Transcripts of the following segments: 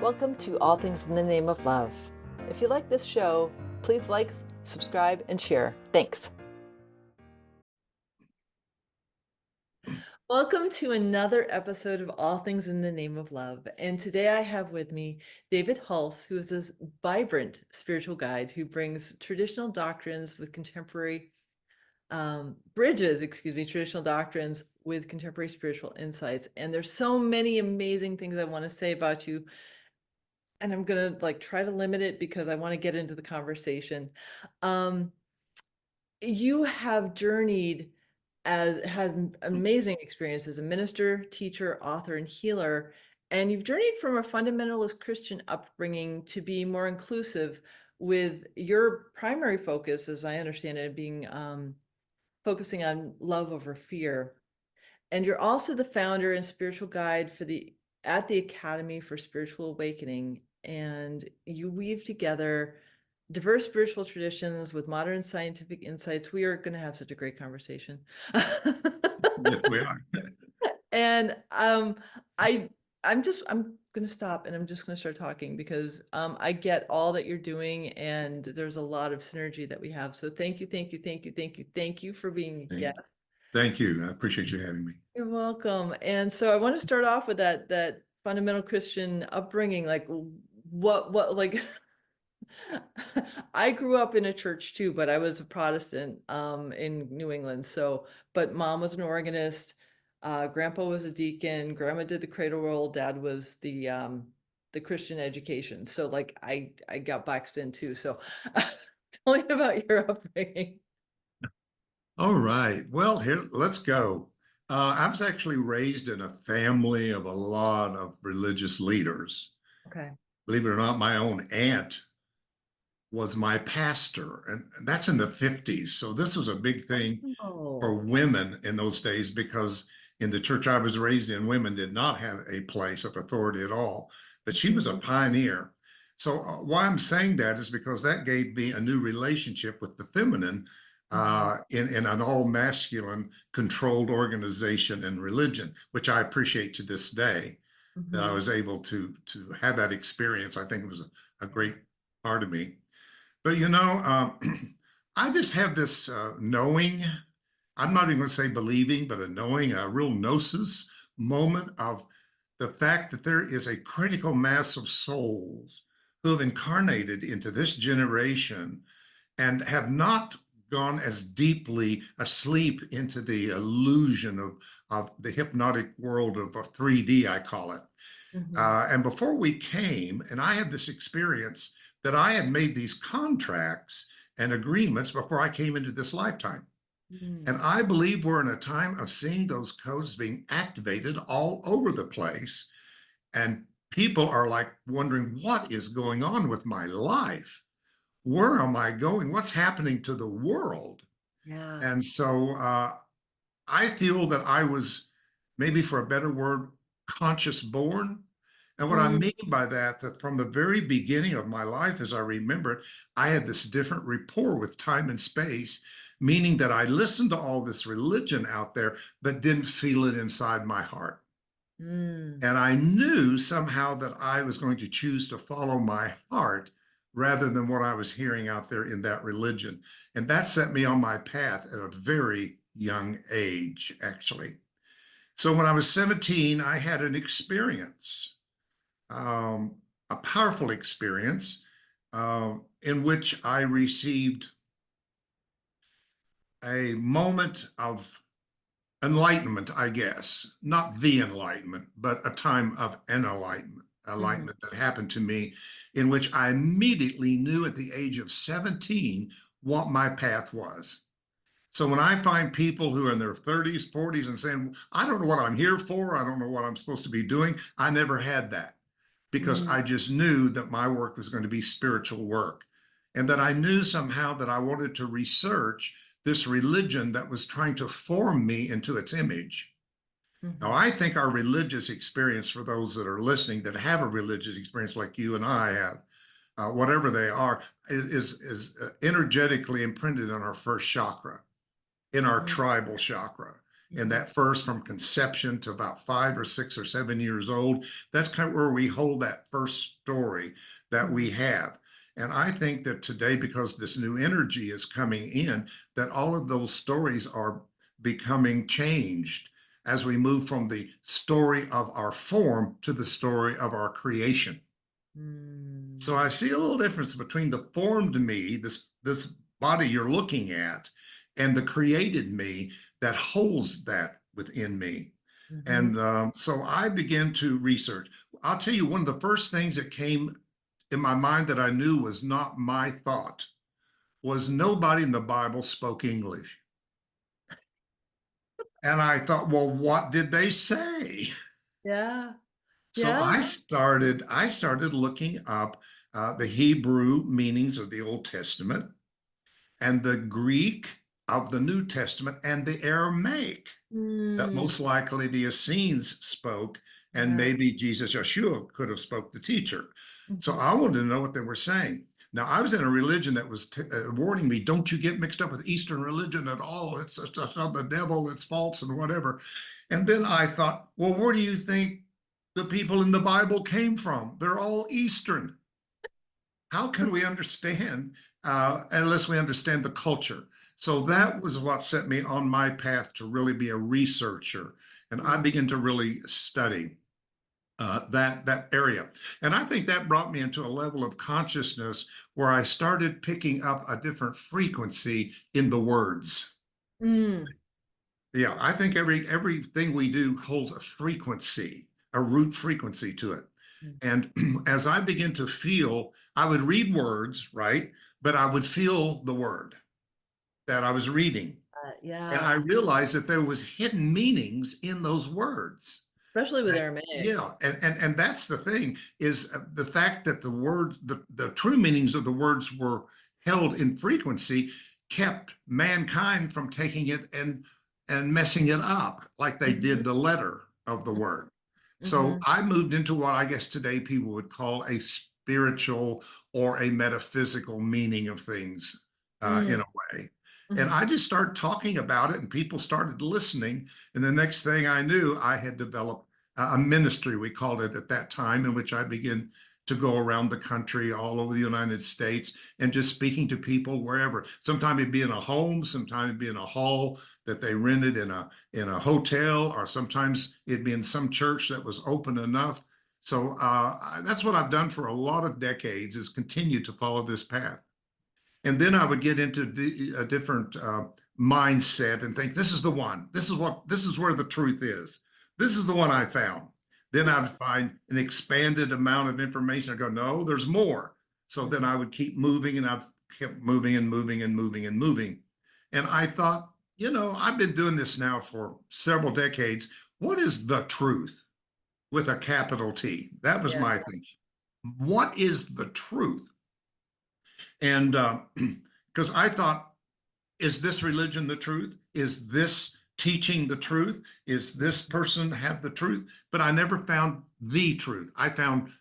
Welcome to All Things in the Name of Love. If you like this show, please like, subscribe, and share. Thanks. Welcome to another episode of All Things in the Name of Love. And today I have with me David Hulse, who is this vibrant spiritual guide who brings traditional doctrines with contemporary traditional doctrines with contemporary spiritual insights. And there's so many amazing things I want to say about you. And I'm going to try to limit it because I want to get into the conversation. You have journeyed had amazing experience as a minister, teacher, author, and healer. And you've journeyed from a fundamentalist Christian upbringing to be more inclusive, with your primary focus, as I understand it, being focusing on love over fear. And you're also the founder and spiritual guide at the Academy for Spiritual Awakening. And you weave together diverse spiritual traditions with modern scientific insights. We are going to have such a great conversation. Yes, we are. And I'm going to stop and I'm just going to start talking because I get all that you're doing, and there's a lot of synergy that we have. So thank you for being a guest. Thank you. I appreciate you having me. You're welcome. And so I want to start off with that fundamental Christian upbringing. Like I grew up in a church too, but I was a Protestant in New England. But mom was an organist, grandpa was a deacon, grandma did the cradle roll, dad was the Christian education. So I got boxed in too. So tell me about your upbringing. All right. Well, here, let's go. I was actually raised in a family of a lot of religious leaders. Okay. Believe it or not, my own aunt was my pastor, and that's in the 50s. So this was a big thing Oh. for women in those days because in the church I was raised in, women did not have a place of authority at all. But she was a pioneer. So why I'm saying that is because that gave me a new relationship with the feminine in an all masculine controlled organization and religion, which I appreciate to this day that I was able to have that experience. I think it was a great part of me. But I just have this knowing. I'm not even going to say believing, but a knowing, a real gnosis moment of the fact that there is a critical mass of souls who have incarnated into this generation and have not gone as deeply asleep into the illusion of the hypnotic world of 3D, I call it. And before we came, and I had this experience that I had made these contracts and agreements before I came into this lifetime. And I believe we're in a time of seeing those codes being activated all over the place. And people are like wondering, what is going on with my life? Where am I going? What's happening to the world? Yeah. And so I feel that I was, maybe for a better word, conscious born. And what I mean by that, that from the very beginning of my life, as I remember it, I had this different rapport with time and space, meaning that I listened to all this religion out there, but didn't feel it inside my heart. And I knew somehow that I was going to choose to follow my heart rather than what I was hearing out there in that religion. And that set me on my path at a very young age, actually. So when I was 17, I had an experience, a powerful experience, in which I received a moment of enlightenment, I guess, not the enlightenment, but a time of an enlightenment that happened to me, in which I immediately knew at the age of 17 what my path was. So when I find people who are in their 30s, 40s, and saying, I don't know what I'm here for, I don't know what I'm supposed to be doing, I never had that, because I just knew that my work was going to be spiritual work, and that I knew somehow that I wanted to research this religion that was trying to form me into its image. Now, I think our religious experience, for those that are listening that have a religious experience like you and I have, whatever they are, is energetically imprinted on our first chakra, in our tribal chakra. in Mhm. that first from conception to about 5 or 6 or 7 years old. That's kind of where we hold that first story that Mhm. we have. And I think that today, because this new energy is coming in, that all of those stories are becoming changed as we move from the story of our form to the story of our creation. So Mm. I see a little difference between the formed me, this body you're looking at, and the created me that holds that within me. Mhm. And so I began to research. I'll tell you, one of the first things that came in my mind that I knew was not my thought was nobody in the Bible spoke English. And I thought, well, what did they say? Yeah. So Yeah. I started looking up the Hebrew meanings of the Old Testament and the Greek of the New Testament and the Aramaic that Mm. most likely the Essenes spoke, and Yeah. maybe Jesus Yeshua could have spoke the teacher. So Mhm. I wanted to know what they were saying. Now I was in a religion that was warning me, "Don't you get mixed up with Eastern religion at all. It's just of the devil. It's false and whatever." And then I thought, well, where do you think the people in the Bible came from? They're all Eastern. How can we understand unless we understand the culture? So Mhm. that was what set me on my path to really be a researcher, and I Mm. began to really study that area. And I think that brought me into a level of consciousness where I started picking up a different frequency in the words. Mm. Yeah, I think everything we do holds a frequency, a root frequency to it. Mm. And as I begin to feel, I would read words, right? But I would feel the word that I was reading. And I Yeah. realized that there was hidden meanings in those words. Especially with Aramaic. Yeah, and that's the thing is the fact that the word, the true meanings of the words were held in frequency, kept mankind from taking it and messing it up like they Mhm. did the letter of the word. So Mhm. I moved into what I guess today people would call a spiritual or a metaphysical meaning of things in Mm. a way. And Mhm. I just started talking about it, and people started listening. And the next thing I knew, I had developed a ministry, we called it at that time, in which I began to go around the country, all over the United States, and just speaking to people wherever. Sometimes it'd be in a home, sometimes it'd be in a hall that they rented in a hotel, or sometimes it'd be in some church that was open enough. So that's what I've done for a lot of decades, is continue to follow this path. And then I would get into a different mindset and think, this is the one. This is where the truth is. This is the one I found. Then I would find an expanded amount of information. I go, no, there's more. So then Mhm. I would keep moving, and I've kept moving and moving and moving and moving. And I thought, I've been doing this now for several decades. What is the truth with a capital T? That was Yeah. my thing. What is the truth? And because I thought, is this religion the truth? Is this teaching the truth? Is this person have the truth? But I never found the truth. I found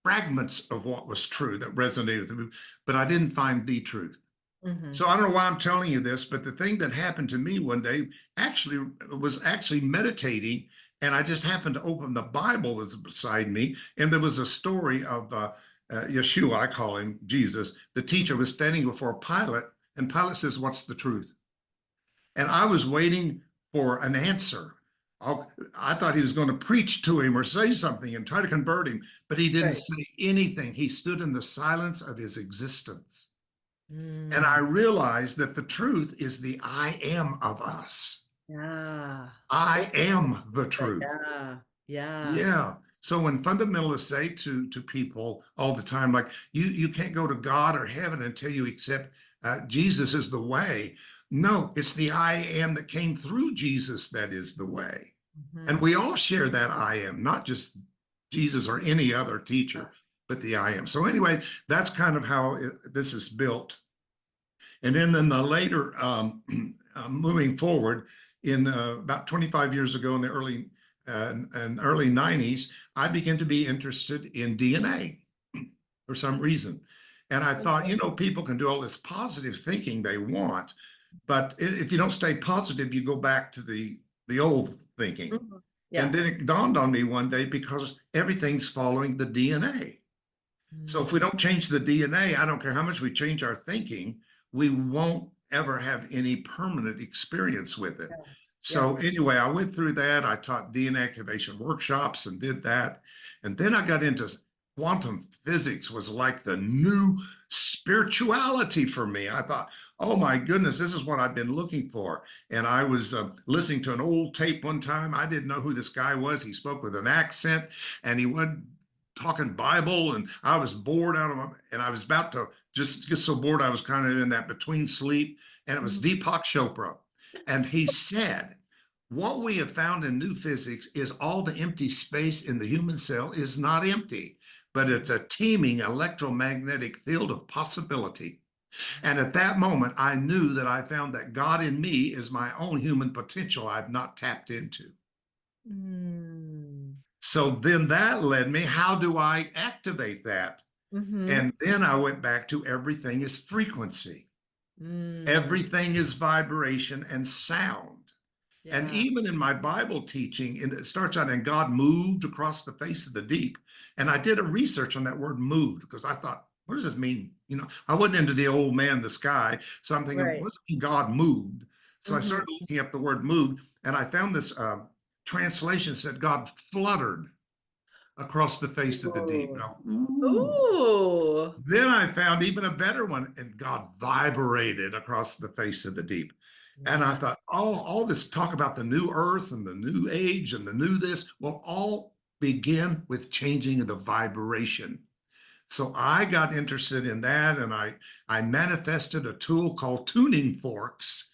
fragments of what was true that resonated with me, but I didn't find the truth. Mhm. So I don't know why I'm telling you this, but the thing that happened to me one day actually was actually meditating, and I just happened to open the Bible was beside me, and there was a story of Yeshua, I call him Jesus. The teacher was standing before Pilate, and Pilate says, "What's the truth?" And I was waiting for an answer. I thought he was going to preach to him or say something and try to convert him, but he didn't Right. say anything. He stood in the silence of his existence. And I Mm. realized that the truth is the I am of us. Yeah. I That's am the right. truth. Yeah. Yeah. Yeah. So when fundamentalists say to people all the time, like you can't go to God or heaven until you accept Jesus is the way. No, it's the I am that came through Jesus that is the way. And Mhm. we all share that I am, not just Jesus or any other teacher, but the I am. So anyway, that's kind of how this is built. And then in the later, moving forward, in about 25 years ago in the early 90s, I began to be interested in DNA for some reason. And I thought, people can do all this positive thinking they want, but if you don't stay positive, you go back to the the old thinking. Mhm. And Yeah. then it dawned on me one day because everything's following the DNA. So if we Mm. don't change the DNA, I don't care how much we change our thinking, we won't ever have any permanent experience with it. Yeah. Yeah. So anyway, I went through that. I taught DNA activation workshops and did that. And then I got into quantum physics was like the new spirituality for me. I thought, oh my goodness, this is what I've been looking for. And I was listening to an old tape one time. I didn't know who this guy was. He spoke with an accent and he would talking Bible, and I was bored out of my, and I was about to just get so bored I was kind of in that between sleep, and it was Mhm. Deepak Chopra, and he said, "What we have found in new physics is all the empty space in the human cell is not empty, but it's a teeming electromagnetic field of possibility." And at that moment, I knew that I found that God in me is my own human potential I've not tapped into. Mm. So then that led me, how do I activate that? Mhm. And then I went back to everything is frequency, Mm. everything is vibration and sound. And Yeah. even in my Bible teaching, it starts out, and God moved across the face of the deep. And I did a research on that word moved because I thought, what does this mean? I wasn't into the old man, the sky. So I'm thinking, Right. what does it mean God moved? So I Mhm. started looking up the word moved, and I found this translation said God fluttered across the face of the deep. Ooh. Now, ooh. Ooh. Then I found even a better one, and God vibrated across the face of the deep. And I Yeah. thought, oh, all this talk about the new earth and the new age and the new this will all begin with changing the vibration. So I got interested in that, and I manifested a tool called tuning forks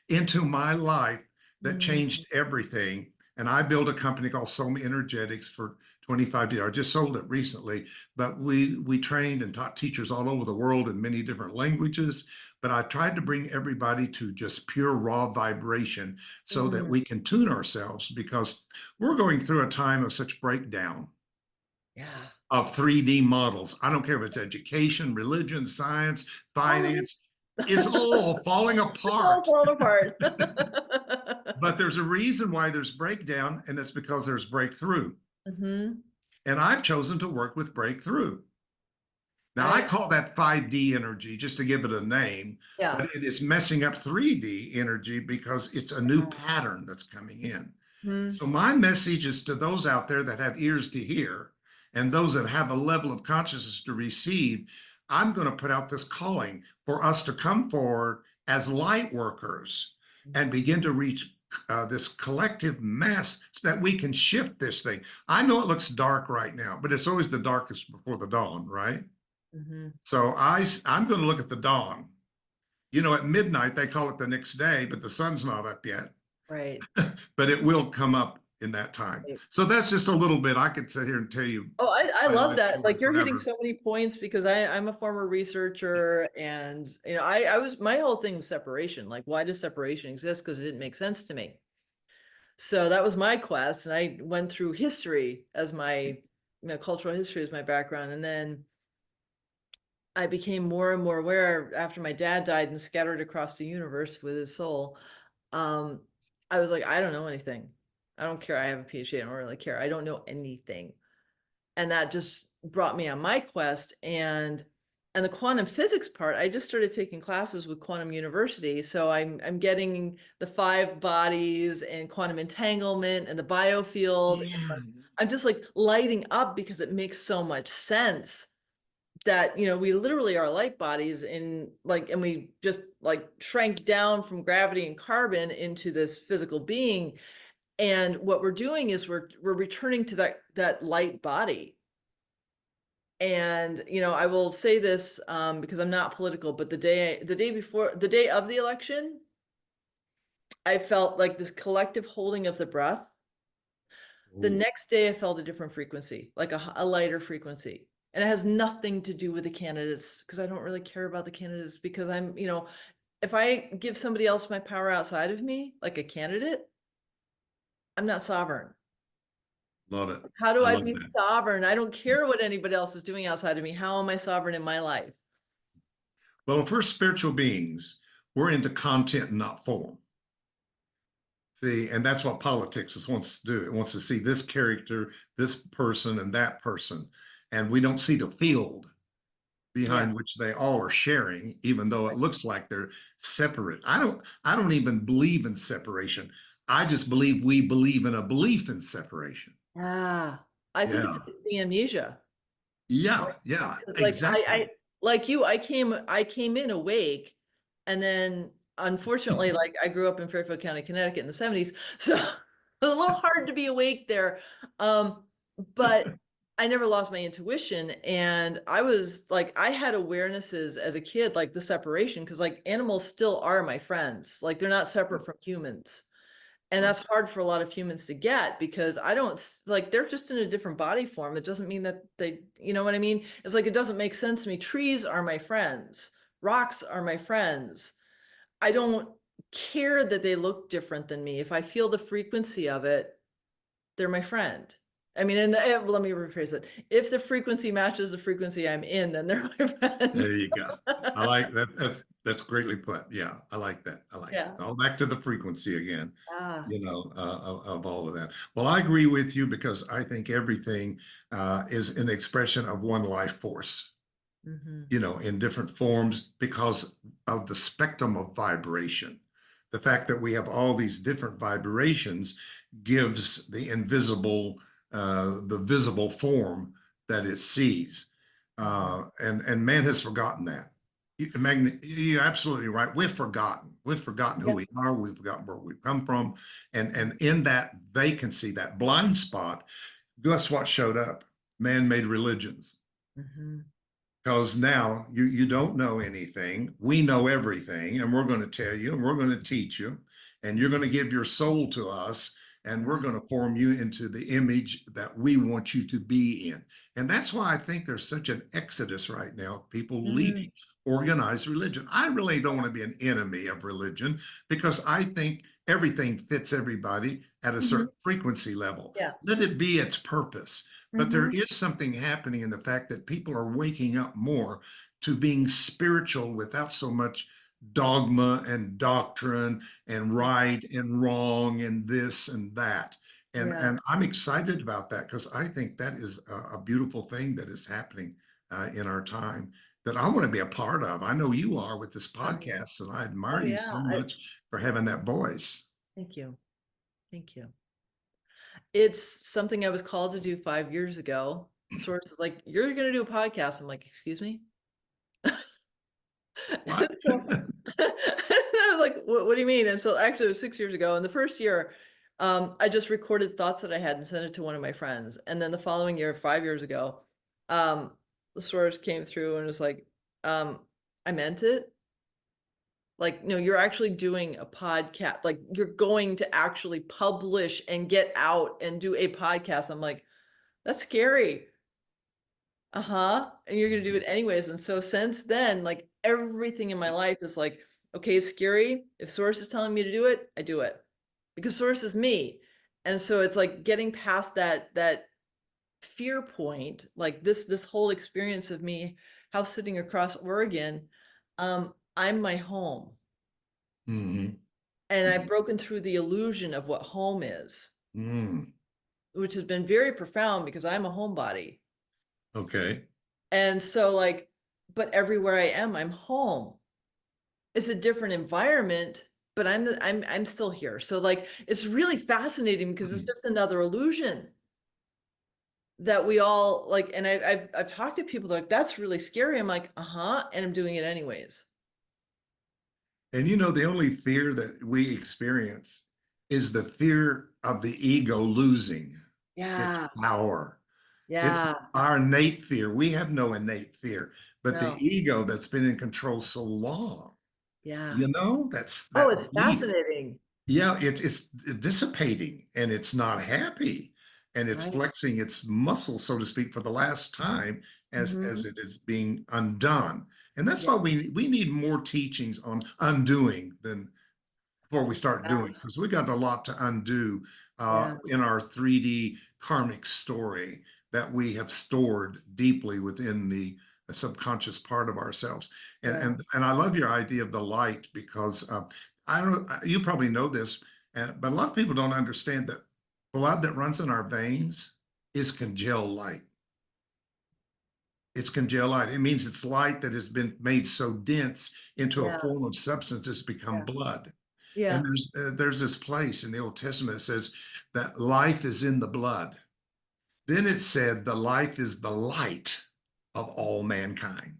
into my life that Mm. changed everything. And I built a company called SomaEnergetics for 25 years. I just sold it recently, but we trained and taught teachers all over the world in many different languages. But I tried to bring everybody to just pure raw vibration so that Mm. we can tune ourselves, because we're going through a time of such breakdown Yeah. of 3D models. I don't care if it's education, religion, science, All of it. finance, it's all falling It's all apart. falling apart. But there's a reason why there's breakdown, and it's because there's breakthrough. Mhm. And I've chosen to work with breakthrough. Now, I I call that 5D energy just to give it a name, yeah. but it is messing up 3D energy because it's a new pattern that's coming in. Mhm. So, my message is to those out there that have ears to hear and those that have a level of consciousness to receive. I'm going to put out this calling for us to come forward as light workers and begin to reach this collective mass so that we can shift this thing. I know it looks dark right now, but it's always the darkest before the dawn, right? Mhm. So I'm going to look at the dawn. At midnight, they call it the next day, but the sun's not up yet, Right. but it will come up in that time. Right. So that's just a little bit. I could sit here and tell you Oh, I love silent that. Like stories, you're hitting whatever. so many points because I'm a former researcher and I was my whole thing was separation. Like, why does separation exist? Because it didn't make sense to me. So that was my quest. And I went through history as my cultural history as my background. And then I became more and more aware after my dad died and scattered across the universe with his soul. Um, I was like, I don't know anything. I don't care. I have a PhD. I don't really care. I don't know anything. And that just brought me on my quest. And the quantum physics part, I just started taking classes with Quantum University. So I'm getting the 5 bodies and quantum entanglement and the biofield. Yeah. I'm just like lighting up because it makes so much sense that we literally are light bodies in like, and we just like shrank down from gravity and carbon into this physical being. And what we're doing is we're returning to that light body. And I will say this because I'm not political, but the day of the election, I felt like this collective holding of the breath. The Ooh, next day, I felt a different frequency, like a lighter frequency. And it has nothing to do with the candidates because I don't really care about the candidates because if I give somebody else my power outside of me, like a candidate, I'm not sovereign. love it. How do I I love be that. sovereign? I don't care what anybody else is doing outside of me. How am I sovereign in my life? Well, if we're spiritual beings, we're into content, not form. See, and that's what politics is wants to do. It wants to see this character, this person, and that person. And we don't see the field Yeah. behind which they all are sharing, even though it looks like they're separate. I don't even believe in separation. I just believe we believe in a belief in separation. Yeah. I think it's Yeah. the amnesia. Yeah, yeah, It's like I exactly. like you, I came in awake, and then unfortunately, like I grew up in Fairfield County, Connecticut in the 70s, so it was a little hard to be awake there. But I never lost my intuition, and I was like I had awarenesses as a kid, like the separation, because like animals still are my friends, like they're not separate from humans. And that's hard for a lot of humans to get because I don't like they're just in a different body form. It doesn't mean that they, you know what I mean? It's like it doesn't make sense to me. Trees are my friends, rocks are my friends. I don't care that they look different than me. If I feel the frequency of it, they're my friend. I mean, let me rephrase it. If the frequency matches the frequency I'm in, then they're my friend. There you go. I like that. That's greatly put. Yeah, I like that. I like Yeah. that. All back to the frequency again, Ah. of all of that. Well, I agree with you because I think everything is an expression of one life force, Hmm. in different forms because of the spectrum of vibration. The fact that we have all these different vibrations gives the visible form that it sees. Hmm. And man has forgotten that. You're absolutely right. We've forgotten. We've forgotten who Yeah. we are. We've forgotten where we've come from. And in that vacancy, that blind spot, guess what showed up? Man-made religions, Hmm. because now you don't know anything. We know everything, and we're going to tell you, and we're going to teach you, and you're going to give your soul to us, and we're going to form you into the image that we want you to be in. And that's why I think there's such an exodus right now of people Hmm. leaving organized religion. I really don't want to be an enemy of religion because I think everything fits everybody at a Hmm. certain frequency level. Yeah. Let it be its purpose. But there Hmm. is something happening in the fact that people are waking up more to being spiritual without so much dogma and doctrine and right and wrong and this and that. And Yeah. and I'm excited about that because I think that is a beautiful thing that is happening in our time that I want to be a part of. I know you are with this Um, podcast, and I oh admire you yeah. so much for having that voice. Thank you. Thank you. It's something I was called to do 5 years ago. Sort of like, you're going to do a podcast. I'm like, excuse me? What? So, I was like, what do you mean? And so actually it was 6 years ago. And the first year, I just recorded thoughts that I had and sent it to one of my friends. And then the following year, 5 years ago, um, the source came through and was like, um, I meant it. Like, no, you're actually doing a podcast. Like, you're going to actually publish and get out and do a podcast. I'm like, that's scary. Uh-huh. And you're going to do it anyways. And so since then, like everything in my life is like, okay, it's scary. If Source is telling me to do it, I do it because Source is me. And so it's like getting past that fear point, like this whole experience of me house sitting across Oregon. I'm my home. Mhm. And I've broken through the illusion of what home is, Mm. which has been very profound because I'm a homebody. Okay. And so like, but everywhere I am, I'm home. It's a different environment, but I'm still here. So like it's really fascinating because it's Mhm. just another illusion that we all like, and I've talked to people like that's really scary. I'm like, uh-huh, and I'm doing it anyways. And the only fear that we experience is the fear of the ego losing its Yeah, power. It's yeah, our innate fear. We have no innate fear, but the no, ego that's been in control so long, yeah. that's Oh, that it's beast. fascinating. Yeah, it's dissipating and it's not happy and it's Right. flexing its muscles, so to speak, for the last time as Hmm. it is being undone. And that's Yeah, why we need more teachings on undoing than before we start doing, because we got a lot to undo yeah, in our 3D karmic story that we have stored deeply within the subconscious part of ourselves. And yeah. and and I love your idea of the light because I don't. You probably know this. But a lot of people don't understand that blood that runs in our veins is congealed light. It's congealed light. It means it's light that has been made so dense into a Yeah. form of substance it's become Yeah. blood. And Yeah. there's this place in the Old Testament that says that life is in the blood. Then it said the life is the light of all mankind.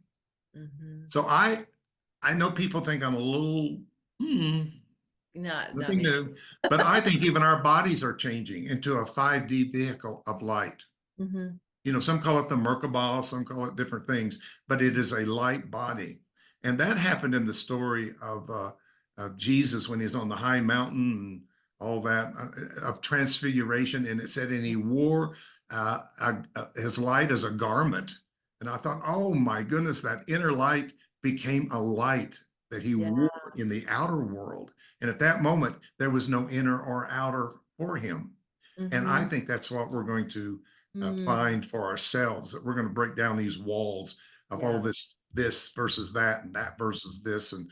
Hmm. So I know people think I'm a little Not nothing me. new, but I think even our bodies are changing into a 5D vehicle of light. Hmm. Some call it the Merkabah, some call it different things, but it is a light body. And that happened in the story of Jesus when he's on the high mountain and all that of transfiguration. And it said, and he wore his light as a garment. And I thought, oh my goodness, that inner light became a light that he Yeah. wore in the outer world. And at that moment, there was no inner or outer for him. And I Hmm. think that's what we're going to Mm. find for ourselves, that we're going to break down these walls of all Yeah. this versus that and that versus this and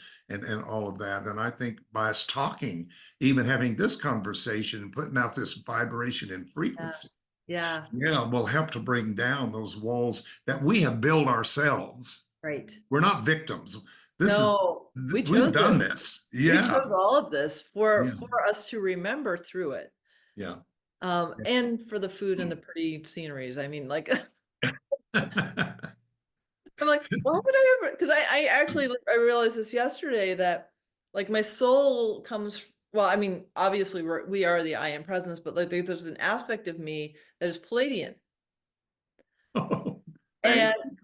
all of that. And I think by us talking, even having this conversation and putting out this vibration and Yeah. frequency, Yeah. will help to bring down those walls that we have built ourselves. Right. We're not victims. This is No, we we've chose done this. this. We Yeah. chose all of this Yeah. for us to remember through it. Yeah. And for the food and the pretty sceneries. I mean, like, I'm like, why would I ever? Because I actually I realized this yesterday that like my soul comes. Well, I mean, obviously we are the I am presence, but like there's an aspect of me that is Palladian, Oh, thank and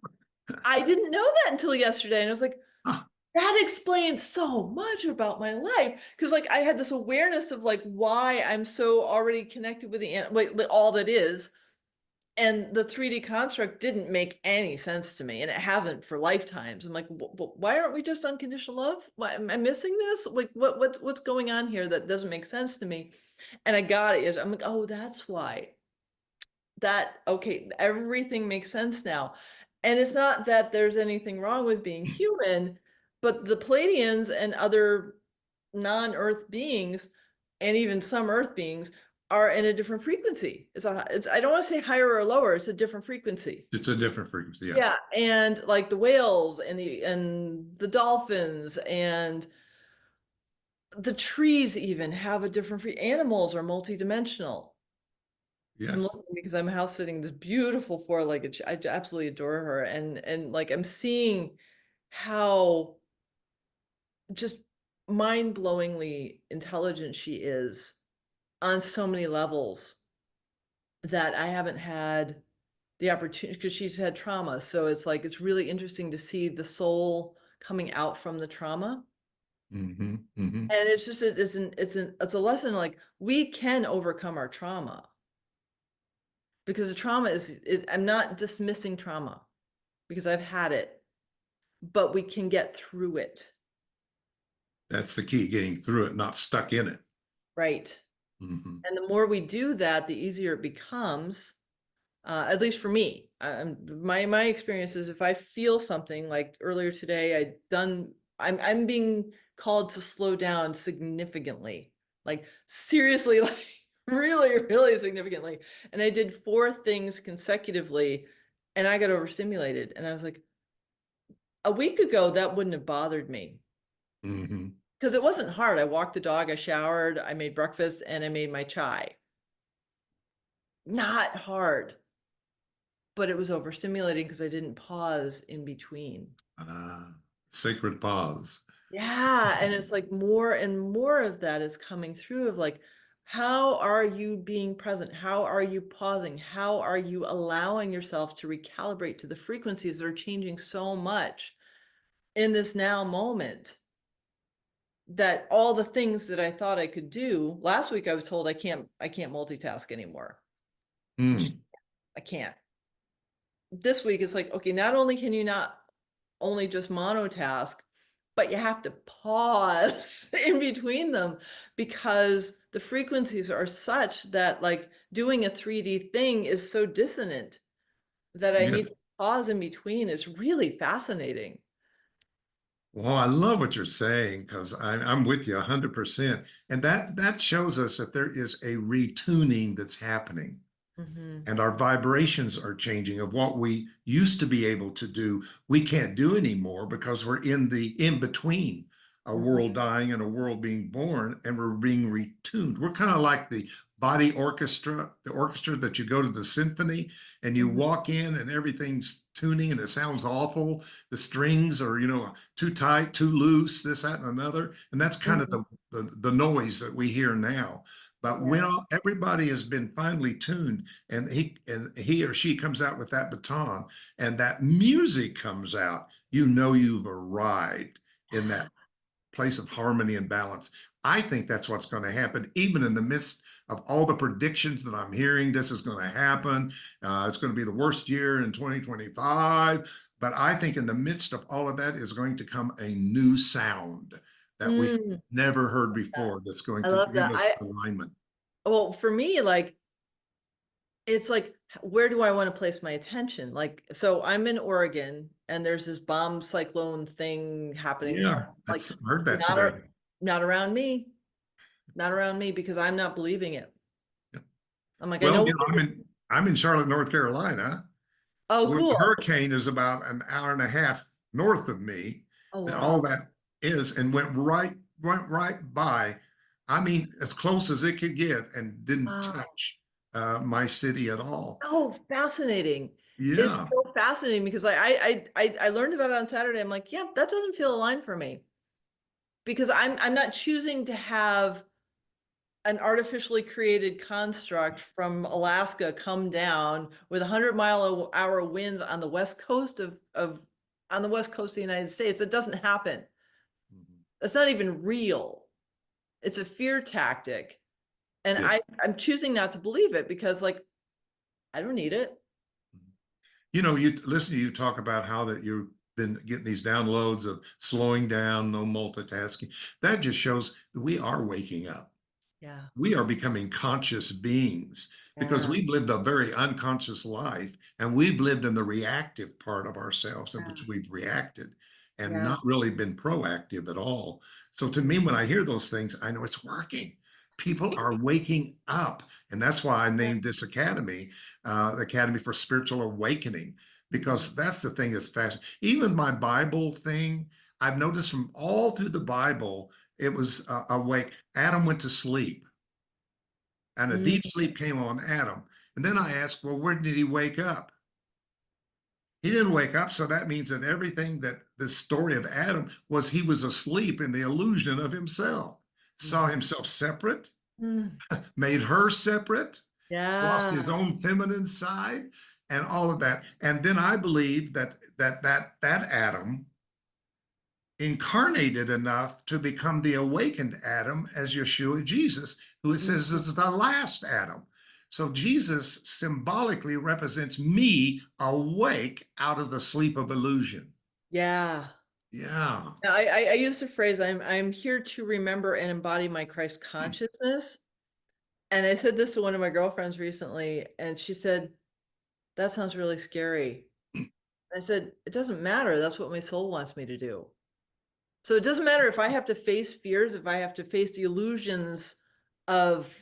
I didn't know that until yesterday, and I was like, you. that explains so much about my life because like I had this awareness of like why I'm so already connected with like, all that is. And the 3D construct didn't make any sense to me, and it hasn't for lifetimes. I'm like, why aren't we just unconditional love? Why am I missing this? Like, what's going on here that doesn't make sense to me? And I got it. I'm like, oh, that's why. Okay, everything makes sense now. And it's not that there's anything wrong with being human, but the Pleiadians and other non-Earth beings, and even some Earth beings, are in a different frequency. It's I don't want to say higher or lower, it's a different frequency. It's a different frequency. Yeah. Yeah, and like the whales and the dolphins and the trees even have a different animals are multidimensional. I'm Yes. looking because I'm house sitting this beautiful four-legged. I absolutely adore her, and like I'm seeing how just mind-blowingly intelligent she is on so many levels that I haven't had the opportunity because she's had trauma. So it's like it's really interesting to see the soul coming out from the trauma. Mm-hmm. Mm-hmm. And it's just it's a lesson like we can overcome our trauma because the trauma is I'm not dismissing trauma because I've had it, but we can get through it. That's the key, getting through it, not stuck in it. Right. Mm-hmm. And the more we do that, the easier it becomes. At least for me, my experience is if I feel something like earlier today, I'm being called to slow down significantly, like seriously, like really, really significantly. And I did 4 things consecutively and I got overstimulated. And I was like, a week ago, that wouldn't have bothered me Mm-hmm. because it wasn't hard. I walked the dog, I showered, I made breakfast, and I made my chai. Not hard, but it was overstimulating because I didn't pause in between. Sacred pause. Yeah, and it's like more and more of that is coming through of like, how are you being present? How are you pausing? How are you allowing yourself to recalibrate to the frequencies that are changing so much in this now moment that all the things that I thought I could do last week I was told I can't multitask anymore. Mm. I can't. This week it's like, okay, not only can you not only just monotask, but you have to pause in between them because the frequencies are such that like doing a 3D thing is so dissonant that I need Yes. to pause in between is really fascinating. Well, I love what you're saying because I'm with you 100%. And that shows us that there is a retuning that's happening. Hmm. And our vibrations are changing of what we used to be able to do. We can't do anymore because we're in the in between a Hmm. world dying and a world being born, and we're being retuned. We're kind of like the body orchestra, the orchestra that you go to the symphony and you Hmm. walk in and everything's tuning and it sounds awful. The strings are, too tight, too loose, this, that, and another. And that's kind of Hmm. the noise that we hear now. But when Yeah. everybody has been finely tuned, and he or she comes out with that baton, and that music comes out, you've arrived in that place of harmony and balance. I think that's what's going to happen, even in the midst of all the predictions that I'm hearing. This is going to happen. It's going to be the worst year in 2025. But I think in the midst of all of that is going to come a new sound that we Mm, never heard before that's going I to love give that. us alignment. Well, for me, like, it's like, where do I want to place my attention? Like, so I'm in Oregon and there's this bomb cyclone thing happening. So Yeah, like, I heard that not, today. not around me, not around me, because I'm not believing it. I'm like, I Well, know. I'm in Charlotte, North Carolina, Oh, where the cool. hurricane is about an hour and a half north of me, Oh, and wow. all that is, and went right by. I mean, as close as it could get, and didn't Wow. touch my city at all. Oh, fascinating. It's Yeah, so fascinating because I learned about it on Saturday. I'm like, yeah, that doesn't feel aligned for me because I'm not choosing to have an artificially created construct from Alaska come down with 100-mile-hour winds on the west coast of on the west coast of the United States. It doesn't happen. It's not even real. It's a fear tactic. And yes. I'm choosing not to believe it because like I don't need it. You listen to you talk about how that you've been getting these downloads of slowing down, no multitasking. That just shows that we are waking up. Yeah. We are becoming conscious beings because Yeah. we've lived a very unconscious life, and we've lived in the reactive part of ourselves in Yeah. which we've reacted and Yeah. not really been proactive at all. So to me, when I hear those things, I know it's working. People are waking up. And that's why I Yeah. named this academy, the Academy for Spiritual Awakening, Mhm. because that's the thing that's fascinating. Even my Bible thing, I've noticed from all through the Bible, it was awake. Adam went to sleep and a Mm, deep sleep came on Adam. And then I asked, well, where did he wake up? He didn't wake up. So that means that everything that the story of Adam was, he was asleep in the illusion of himself, saw mhm. himself separate, Mm. made her separate, lost Yeah. his own feminine side, and all of that. And then I believe that Adam incarnated enough to become the awakened Adam as Yeshua Jesus, who it says Mhm. is the last Adam. So Jesus symbolically represents me awake out of the sleep of illusion. Yeah. Yeah. Now, I use the phrase I'm here to remember and embody my Christ consciousness. And I said this to one of my girlfriends recently, and she said, that sounds really scary. I said, it doesn't matter. That's what my soul wants me to do. So it doesn't matter if I have to face fears, if I have to face the illusions of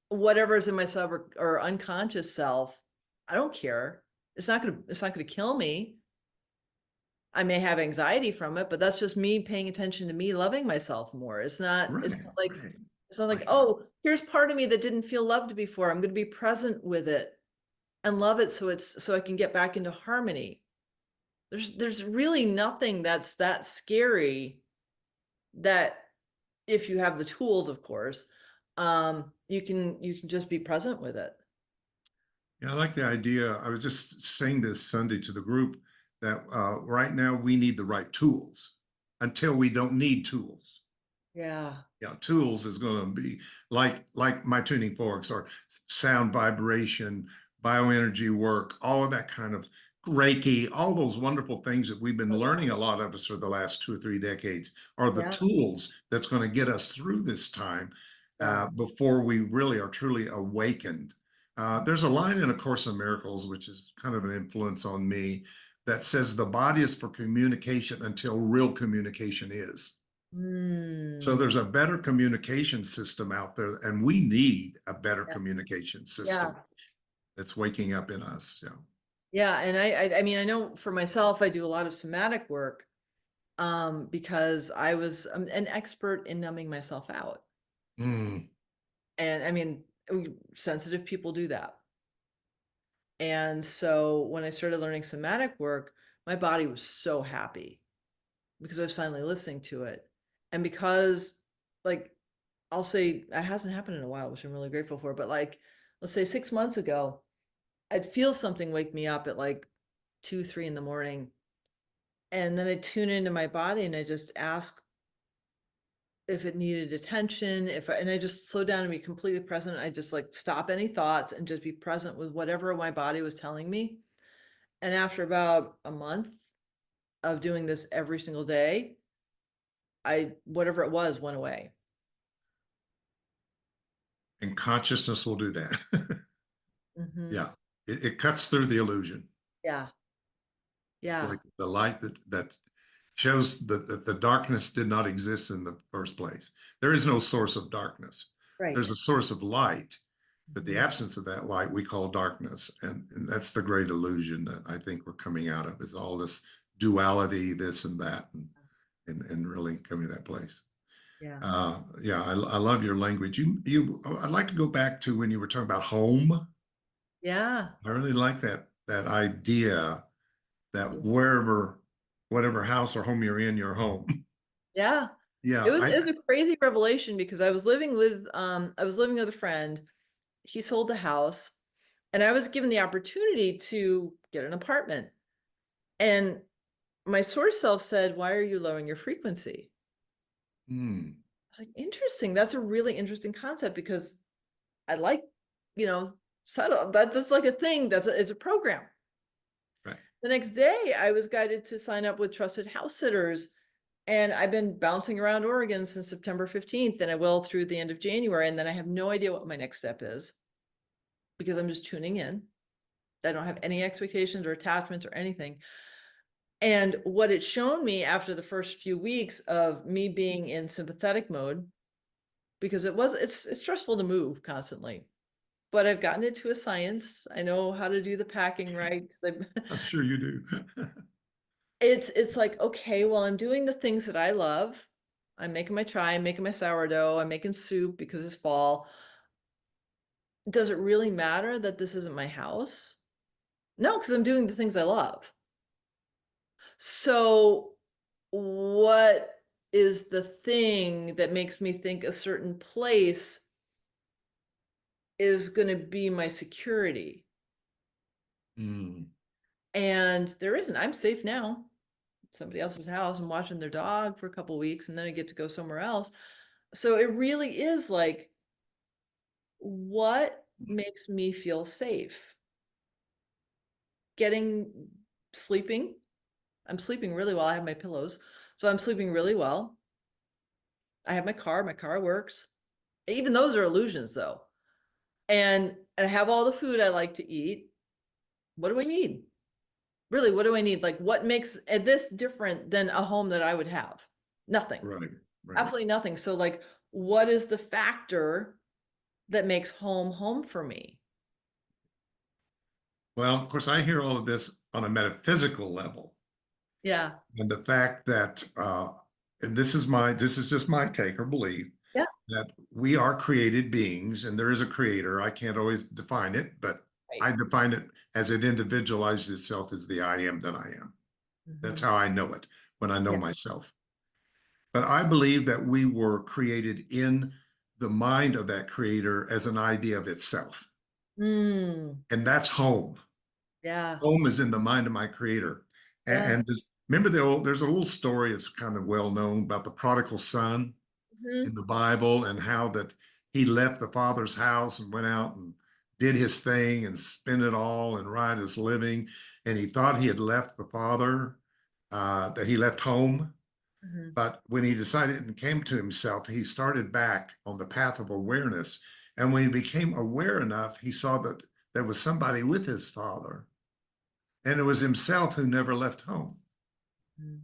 whatever's in my sub or unconscious self. I don't care. It's not gonna kill me. I may have anxiety from it, but that's just me paying attention to me loving myself more. It's Right, not like right. it's not like, Like, oh, here's part of me that didn't feel loved before. I'm going to be present with it and love it so I can get back into harmony. There's really nothing that's that scary that if you have the tools, of course, you can just be present with it. yeah, I like the idea. I was just saying this Sunday to the group that right now we need the right tools until we don't need tools. Yeah. Yeah, tools is going to be like my tuning forks or sound vibration, bioenergy work, all of that kind of Reiki, all those wonderful things that we've been Oh, yeah. learning, a lot of us for the last 2 or 3 decades, are the Yeah. tools that's going to get us through this time Yeah. before we really are truly awakened. There's a line in A Course in Miracles, which is kind of an influence on me, that says the body is for communication until real communication is. So Mm. there's a better communication system out there, and we need a better Yeah. communication system Yeah. that's waking up in us. Yeah. Yeah. And I mean, I know for myself, I do a lot of somatic work because I was an expert in numbing myself out. Mm. And I mean, sensitive people do that. And so when I started learning somatic work, my body was so happy because I was finally listening to it. And because, like, I'll say it hasn't happened in a while, which I'm really grateful for, but like, let's say 6 months ago, I'd feel something wake me up at like 2, 3 in the morning. And then I tune into my body and I just ask if it needed attention, and I just slow down and be completely present. I just like stop any thoughts and just be present with whatever my body was telling me. And after about a month of doing this every single day, whatever it was went away. And consciousness will do that. Hmm. Yeah. It cuts through the illusion. Yeah. It's Yeah. like the light that shows that the darkness did not exist in the first place. There is no source of darkness. There's Right. a source of light, but the Hmm. absence of that light we call darkness. And that's the great illusion that I think we're coming out of, is all this duality, this and that, and really coming to that place. Yeah. Yeah, I love your language. I'd like to go back to when you were talking about home. Yeah. I really like that idea that Yeah. whatever house or home you're in, you're home. Yeah. Yeah, It was a crazy revelation because I was living with a friend. He sold the house and I was given the opportunity to get an apartment. And my source self said, "Why are you lowering your frequency?" mm, I was like, interesting. That's a really interesting concept because I like, you know, subtle. That's like a thing. It's a program. right. The next day, I was guided to sign up with trusted house sitters. And I've been bouncing around Oregon since September 15th, and I will through the end of January. And then I have no idea what my next step is because I'm just tuning in. I don't have any expectations or attachments or anything. And what it's shown me after the first few weeks of me being in sympathetic mode, because it's stressful to move constantly, but I've gotten it to a science. I know how to do the packing right. I'm sure you do. It's like, okay, well, I'm doing the things that I love. I'm making my chai, I'm making my sourdough, I'm making soup because it's fall. Does it really matter that this isn't my house? No, because I'm doing the things I love. So what is the thing that makes me think a certain place is going to be my security? Mm, And there isn't. I'm safe now. Somebody else's house. I'm watching their dog for a couple weeks and then I get to go somewhere else. So it really is like, what makes me feel safe? Getting sleeping. I'm sleeping really well. I have my pillows. So I'm sleeping really well. I have my car works. Even those are illusions though. And I have all the food I like to eat. What do I need? Really, what do I need? Like, what makes this different than a home that I would have? Nothing. right, right. Absolutely nothing. So, like, what is the factor that makes home home for me? Well, of course, I hear all of this on a metaphysical level, Yeah. and the fact that, and this is just my take or belief, Yeah. that we are created beings, and there is a creator. I can't always define it, but Right. I define it as it individualizes itself as the I am that I am. That's Hmm. how I know it when I know Yeah. myself. But I believe that we were created in the mind of that creator as an idea of itself. Mm. And that's home. Yeah. Home is in the mind of my creator. Yeah. And remember there's a little story that's kind of well known about the prodigal son Hmm. in the Bible, and how that he left the father's house and went out and did his thing and spent it all and riotous living. And he thought he had left the father, that he left home. Hmm. But when he decided and came to himself, he started back on the path of awareness. And when he became aware enough, he saw that there was somebody with his father. And it was himself who never left home. Mm.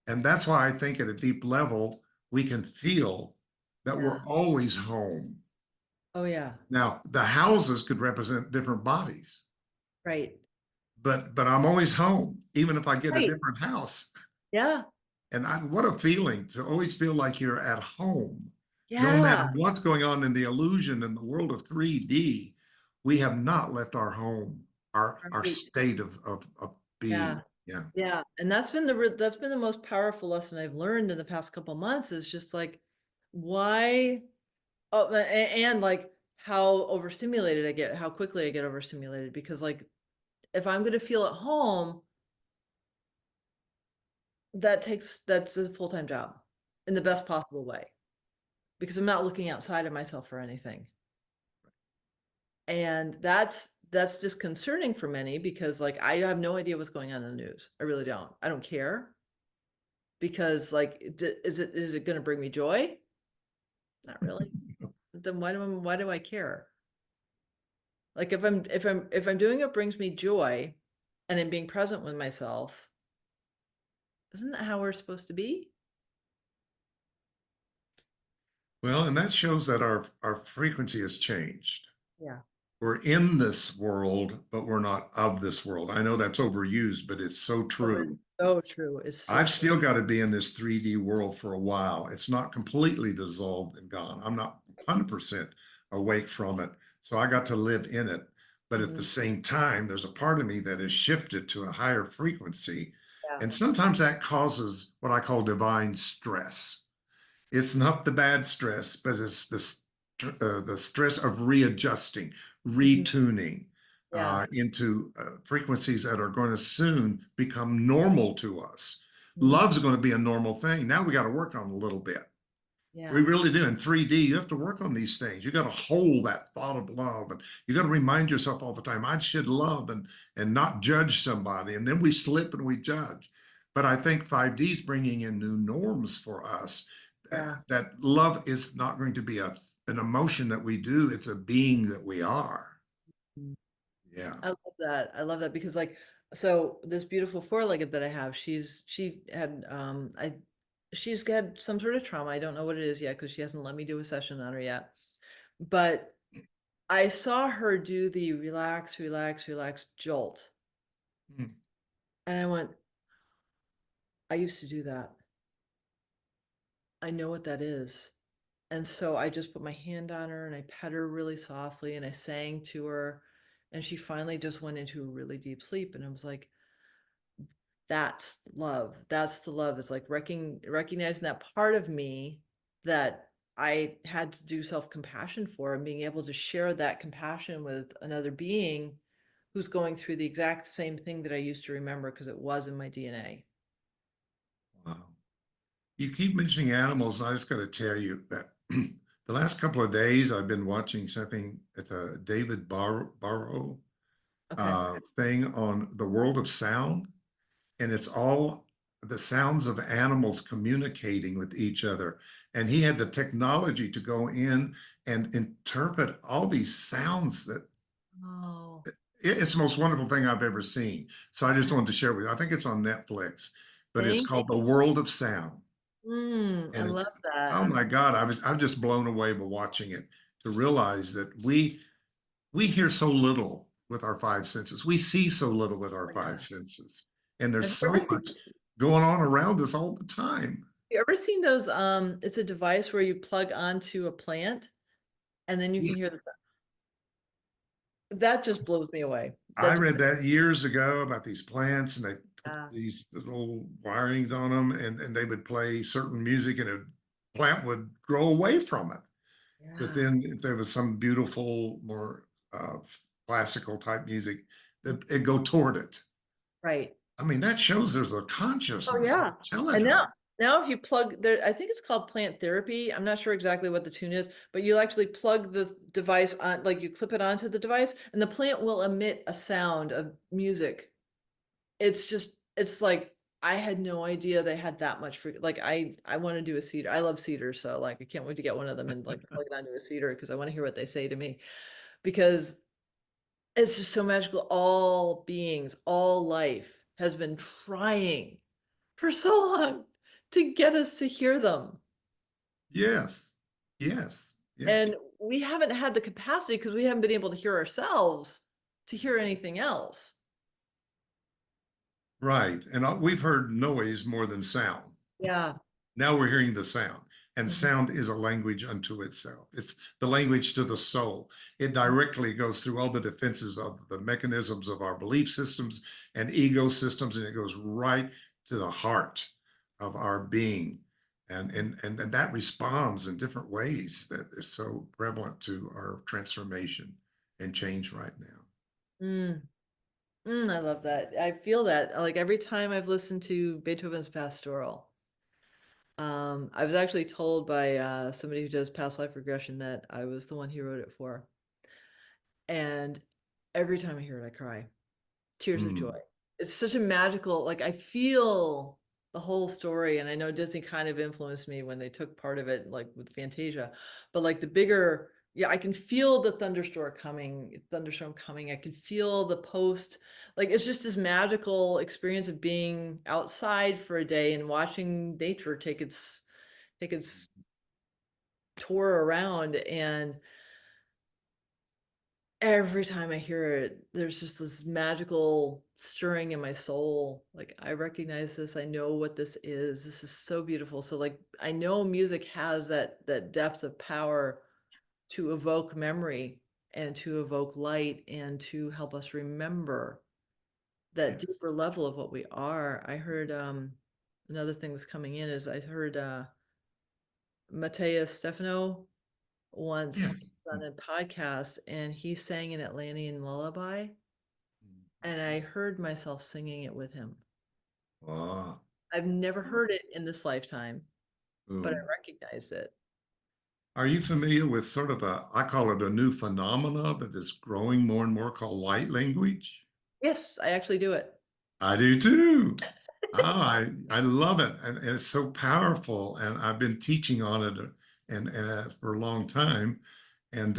And that's why I think at a deep level, we can feel that we're Yeah. always home. Oh, yeah. Now, the houses could represent different bodies, Right. but I'm always home, even if I get a Right. different house. Yeah. And what a feeling to always feel like you're at home, no matter Yeah. what's going on in the illusion in the world of 3D. We have not left our home, our Right. state of being. Yeah. Yeah. Yeah. And that's been the most powerful lesson I've learned in the past couple months is just like, why, oh, and like how overstimulated I get, how quickly I get overstimulated because like if I'm going to feel at home, that's a full-time job in the best possible way because I'm not looking outside of myself for anything. And that's disconcerting for many because like I have no idea what's going on in the news. I really don't. I don't care because like is it going to bring me joy? Not really. Then why do I care? Like if I'm doing what brings me joy and I'm being present with myself, isn't that how we're supposed to be? Well, and that shows that our frequency has changed. Yeah. We're in this world, but we're not of this world. I know that's overused, but it's so Oh, it's true. so true. It's so I've true. still got to be in this 3D world for a while. It's not completely dissolved and gone. I'm not 100% awake from it. So I got to live in it. But at the Mhm. same time, there's a part of me that has shifted to a higher frequency. Yeah. And sometimes that causes what I call divine stress. It's not the bad stress, but it's the stress of readjusting, Mhm. retuning Yeah. into frequencies that are going to soon become normal to us. Mhm. Love's going to be a normal thing. Now we got to work on a little bit. We Yeah. really do. In 3D, you have to work on these things. You got to hold that thought of love, and you got to remind yourself all the time, I should love and not judge somebody. And then we slip and we judge. But I think 5D is bringing in new norms for us. Yeah. That love is not going to be an emotion that we do; it's a being that we are. Mhm. Yeah. I love that. I love that because like so this beautiful four-legged that I have, she had she's had some sort of trauma. I don't know what it is yet because she hasn't let me do a session on her yet. But I saw her do the relax, relax, relax jolt. Mm. And I went, I used to do that. I know what that is. And so I just put my hand on her and I pet her really softly and I sang to her. And she finally just went into a really deep sleep. And I was like, that's love. That's the love is like recognizing that part of me that I had to do self-compassion for and being able to share that compassion with another being who's going through the exact same thing that I used to remember because it was in my DNA. Wow. You keep mentioning animals, and I just got to tell you that the last couple of days I've been watching something. It's a David Barrow Okay. thing on the world of sound, and it's all the sounds of animals communicating with each other. And he had the technology to go in and interpret all these sounds that Oh, it's the most wonderful thing I've ever seen. So I just wanted to share with you. I think it's on Netflix, but it's thank called The World of Sound. I And it's, love that. oh my God, I'm just blown away by watching it to realize that we hear so little with our five senses. We see so little with our Oh, five yeah. senses. And there's Have you so ever much going on around us all the time. seen those? It's a device where you plug onto a plant and then you Yeah, can hear the that just blows me away. That I just read that years ago about these plants, and they put yeah, these little wirings on them, and they would play certain music, and a plant would grow away from it. But yeah, then if there was some beautiful, more classical type music, that it go toward it. right. I mean, that shows there's a Oh consciousness, yeah. And intelligence. now if you plug there, I think it's called plant therapy. I'm not sure exactly what the tune is, but you actually plug the device on, like you clip it onto the device, and the plant will emit a sound of music. It's just it's like I had no idea they had that much free like I want to do a cedar. I love cedar, so like I can't wait to get one of them and like plug it onto a cedar because I want to hear what they say to me. Because It's just so magical. All beings, all life has been trying for so long to get us to hear them. Yes. Yes. Yes. And we haven't had the capacity because we haven't been able to hear ourselves to hear anything else. Right. And we've heard noise more than sound. Yeah. Now we're hearing the sound, and Mhm. sound is a language unto itself. It's the language to the soul. It directly goes through all the defenses of the mechanisms of our belief systems and ego systems, and it goes right to the heart of our being. And that responds in different ways that is so prevalent to our transformation and change right now. Mm. I love that. I feel that like every time I've listened to Beethoven's Pastoral. I was actually told by somebody who does past life regression that I was the one he wrote it for. And every time I hear it, I cry. Tears of joy. Mm, It's such a magical, like I feel the whole story. And I know Disney kind of influenced me when they took part of it, like with Fantasia, but like the bigger, yeah, I can feel the thunderstorm coming. I can feel the post, like it's just this magical experience of being outside for a day and watching nature take its tour around. And every time I hear it, there's just this magical stirring in my soul. Like, I recognize this. I know what this is. This is so beautiful. So, like, I know music has that depth of power to evoke memory and to evoke light and to help us remember that yes. deeper level of what we are. I heard another thing that's coming in is I heard Matteo Stefano once Yes. on a podcast, and he sang an Atlantean lullaby, and I heard myself singing it with him. Ah, I've never heard it in this lifetime, but I boom. recognized it. Are you familiar with sort of I call it a new phenomena that is growing more and more called light language? Yes, I actually do it. I do too. I love it, and it's so powerful. And I've been teaching on it and for a long time. And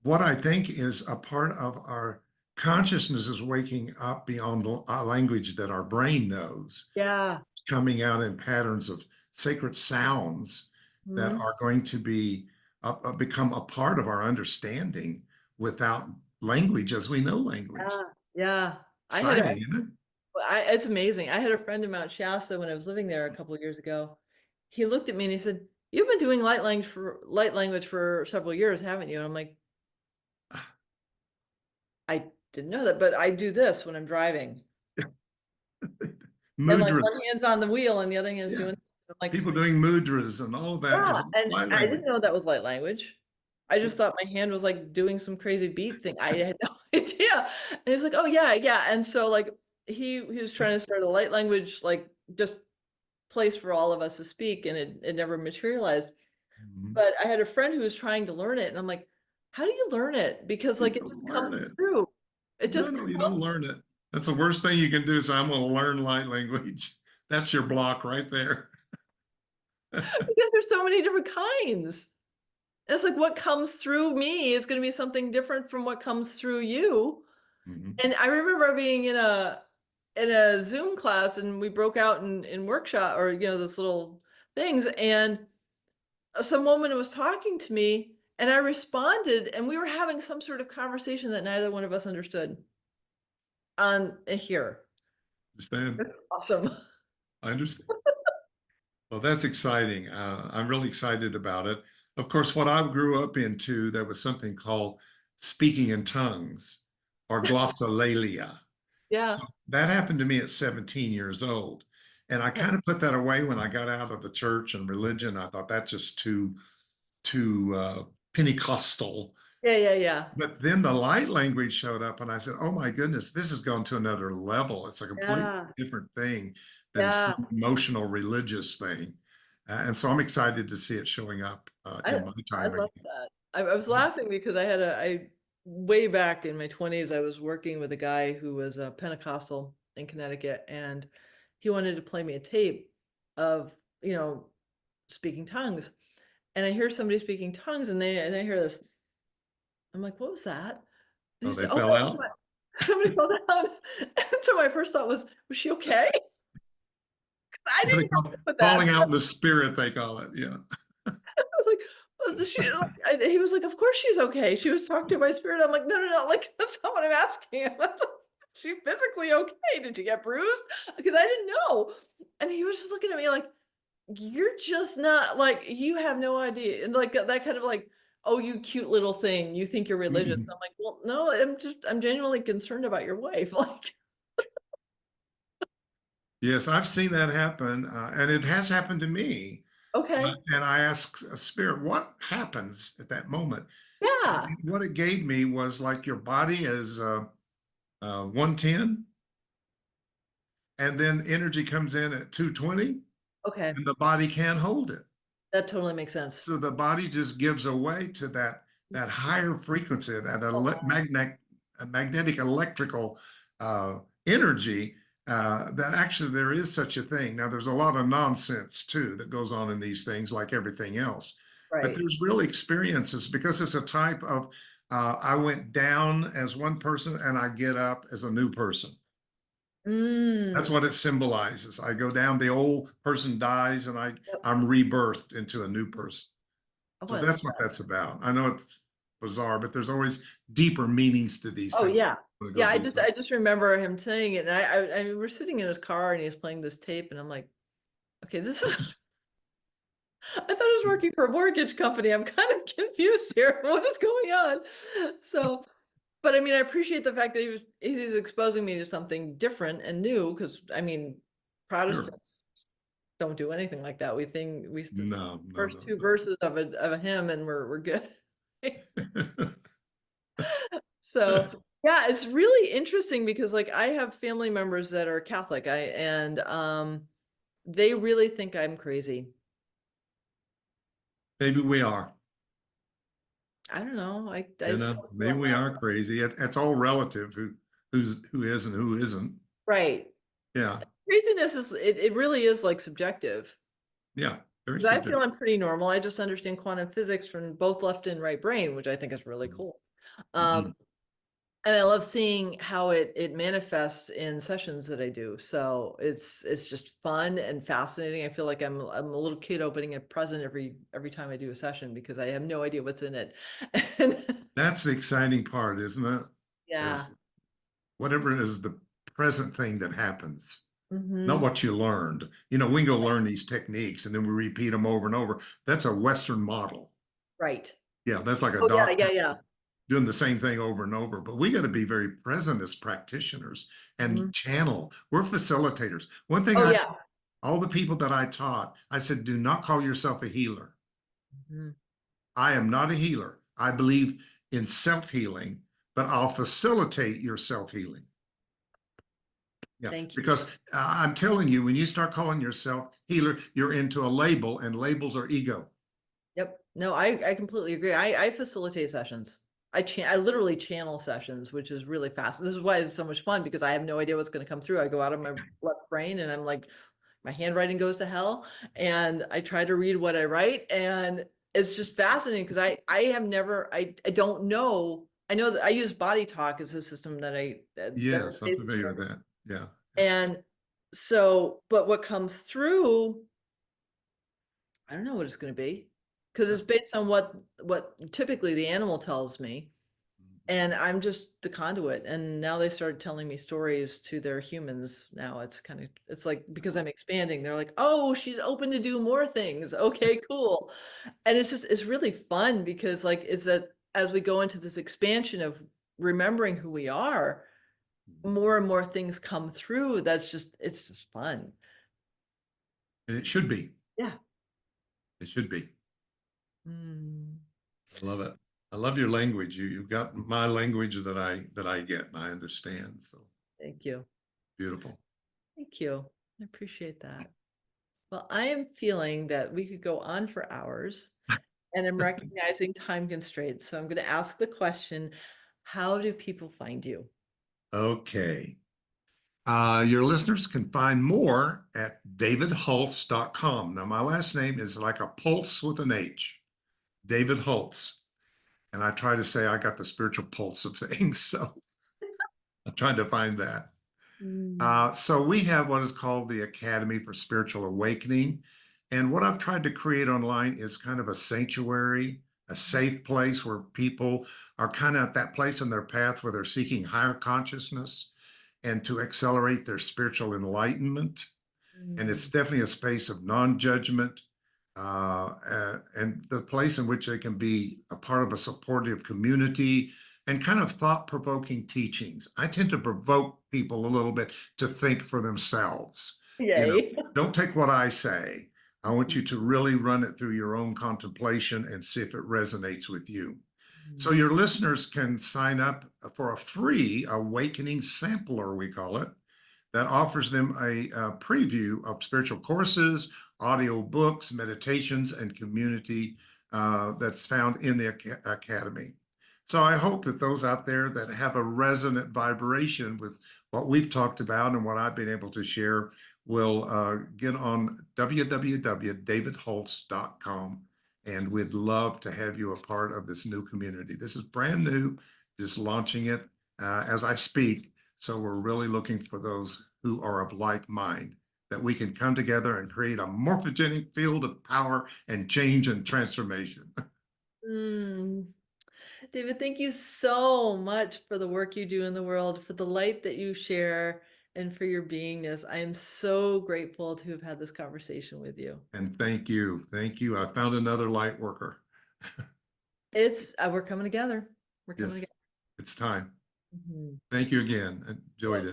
what I think is a part of our consciousness is waking up beyond a language that our brain knows, Yeah. coming out in patterns of sacred sounds that Mhm. are going to be become a part of our understanding without language as we know language. Yeah. Yeah. Exciting, isn't it? it's amazing. I had a friend in Mount Shasta when I was living there a couple of years ago. He looked at me and he said, "You've been doing light language for several years, haven't you?" And I'm like, "I didn't know that, but I do this when I'm driving." And like one Mudras, hand's on the wheel and the other hand's yeah. doing, I'm like, People doing mudras and all of that yeah, is and light I didn't language. know that was light language. I just thought my hand was like doing some crazy beat thing. I had no idea. And he's like, "Oh yeah, yeah." And so like he was trying to start a light language like just place for all of us to speak, and it never materialized. Mhm. But I had a friend who was trying to learn it, and I'm like, "How do you learn it?" Because You like it don't just comes learn it. through. It No, just no, you don't comes learn it. That's the worst thing you can do. Is I'm going to learn light language. That's your block right there. because there's so many different kinds. It's like what comes through me is gonna be something different from what comes through you. Mhm. And I remember being in a Zoom class, and we broke out in workshop, or those little things, and some woman was talking to me, and I responded, and we were having some sort of conversation that neither one of us understood on here. Understand? Awesome. I understand. Well, that's exciting. I'm really excited about it. Of course, what I grew up into, there was something called speaking in tongues or glossolalia. Yeah. So that happened to me at 17 years old. And I kind of put that away when I got out of the church and religion. I thought that's just too Pentecostal. Yeah, yeah, yeah. But then the light language showed up, and I said, "Oh my goodness, this has gone to another level. It's a completely Yeah. different thing than Yeah. some emotional religious thing." And so I'm excited to see it showing up I in my I time love again. that. I was laughing because I way back in my 20s, I was working with a guy who was a Pentecostal in Connecticut, and he wanted to play me a tape of, you know, speaking tongues. And I hear somebody speaking tongues, and they hear this. I'm like, "What was that?" And Oh, he said, they "Oh, fell my out? God, somebody fell down." And so my first thought was she okay? I They didn't know call what that. falling out in the spirit, they call it. Yeah. I was like, she, like, he was like, of course she's okay. She was talking to my spirit. I'm like, no, no, no. Like, that's not what I'm asking. She physically okay? Did you get bruised? Because I didn't know. And he was just looking at me like, you're just not like, you have no idea. And like that kind of like, oh, you cute little thing. You think you're religious. Mhm. I'm like, well, no, I'm genuinely concerned about your wife. Like, Yes, I've seen that happen, and it has happened to me. okay. And I asked Spirit, what happens at that moment? And Yeah. what it gave me was like your body is 110, and then energy comes in at 220, Okay. and the body can't hold it. That totally makes sense. So the body just gives away to that higher frequency, that Oh, wow. magnetic electrical energy. That actually there is such a thing. Now there's a lot of nonsense too that goes on in these things, like everything else. But Right. there's real experiences because it's a type of. I went down as one person and I get up as a new person. That's Mm. what it symbolizes. I go down, the old person dies, and Yep. I'm rebirthed into a new person. Oh, So I love that's what that. that's about. I know it's bizarre, but there's always deeper meanings to these Oh things. yeah. I'm gonna go Yeah, I just deeper. I just remember him saying it. And I mean, we're sitting in his car and he was playing this tape and I'm like, okay, this is I thought I was working for a mortgage company. I'm kind of confused here. What is going on? So, but I mean, I appreciate the fact that he was exposing me to something different and new because I mean, Sure. Protestants don't do anything like that. We think the No, no, first no, two verses of a hymn and we're good. no. So yeah, it's really interesting because like I have family members that are Catholic. And they really think I'm crazy. Maybe we are. I don't know. I still feel Maybe I'm we not are crazy. It's all relative. Who is and who isn't. right. Yeah, Craziness it really is like subjective. yeah. Very 'Cause I feel subjective. I'm pretty normal. I just understand quantum physics from both left and right brain, which I think is really cool. Mhm. Um, and I love seeing how it manifests in sessions that I do. So it's just fun and fascinating. I feel like I'm a little kid opening a present every time I do a session because I have no idea what's in it. And That's the exciting part, isn't it? yeah. Is whatever it is the present thing that happens, not Hmm. what you learned. We can go learn these techniques and then we repeat them over and over. That's a Western model. Right. Yeah, that's like a Oh yeah, doctor yeah, yeah. doing the same thing over and over. But we got to be very present as practitioners Hmm. and channel. We're facilitators. One thing Oh yeah. all the people that I taught, I said, do not call yourself a healer. Mhm. I am not a healer. I believe in self healing, but I'll facilitate your self healing. Yeah, Thank you. because I'm telling you, when you start calling yourself healer, you're into a label, and labels are ego. Yep. No, I completely agree. I facilitate sessions. I literally channel sessions, which is really fast. This is why it's so much fun because I have no idea what's going to come through. I go out of my left brain and I'm like, my handwriting goes to hell, and I try to read what I write, and it's just fascinating because I have never I don't know. I know that I use body talk as a system that Yes, I'm familiar with that. Yeah, yeah. and so, but what comes through I don't know what it's going to be because Yeah. it's based on what typically the animal tells me, and I'm just the conduit. And now they started telling me stories to their humans. Now it's like because I'm expanding, they're like, "Oh, she's open to do more things." Okay, cool. And it's really fun because like is that as we go into this expansion of remembering who we are, more and more things come through. It's just fun. And it should be. Yeah. It should be. Mm, I love it. I love your language. You've got my language that I get and I understand. So thank you. beautiful. Thank you. I appreciate that. Well, I am feeling that we could go on for hours, and I'm recognizing time constraints. So I'm going to ask the question, how do people find you? Okay. Your listeners can find more at davidhulse.com. Now, my last name is like a pulse with an H, David Hulse. And I try to say I got the spiritual pulse of things. So I'm trying to find that. Mm. So we have what is called the Academy for Spiritual Awakening. And what I've tried to create online is kind of a sanctuary, a safe place where people are kind of at that place in their path where they're seeking higher consciousness and to accelerate their spiritual enlightenment. And it's Mm. definitely a space of non-judgment, and the place in which they can be a part of a supportive community and kind of thought-provoking teachings. I tend to provoke people a little bit to think for themselves. Yay. Don't take what I say. I want you to really run it through your own contemplation and see if it resonates with you. So Mm. your listeners can sign up for a free awakening sampler, we call it, that offers them a preview of spiritual courses, audio books, meditations, and community that's found in the Academy. So I hope that those out there that have a resonant vibration with what we've talked about and what I've been able to share will get on www.davidhulse.com. And we'd love to have you a part of this new community. This is brand new, just launching it as I speak. So we're really looking for those who are of like mind, that we can come together and create a morphogenic field of power and change and transformation. Mm. David, thank you so much for the work you do in the world, for the light that you share, and for your beingness. I am so grateful to have had this conversation with you. And thank you. Thank you. I found another light worker. It's we're coming together. We're coming Yes, together. it's time. Mhm. Thank you again. I enjoyed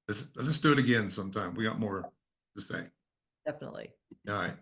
Yes, it. Let's do it again sometime. We got more to say. definitely. All right.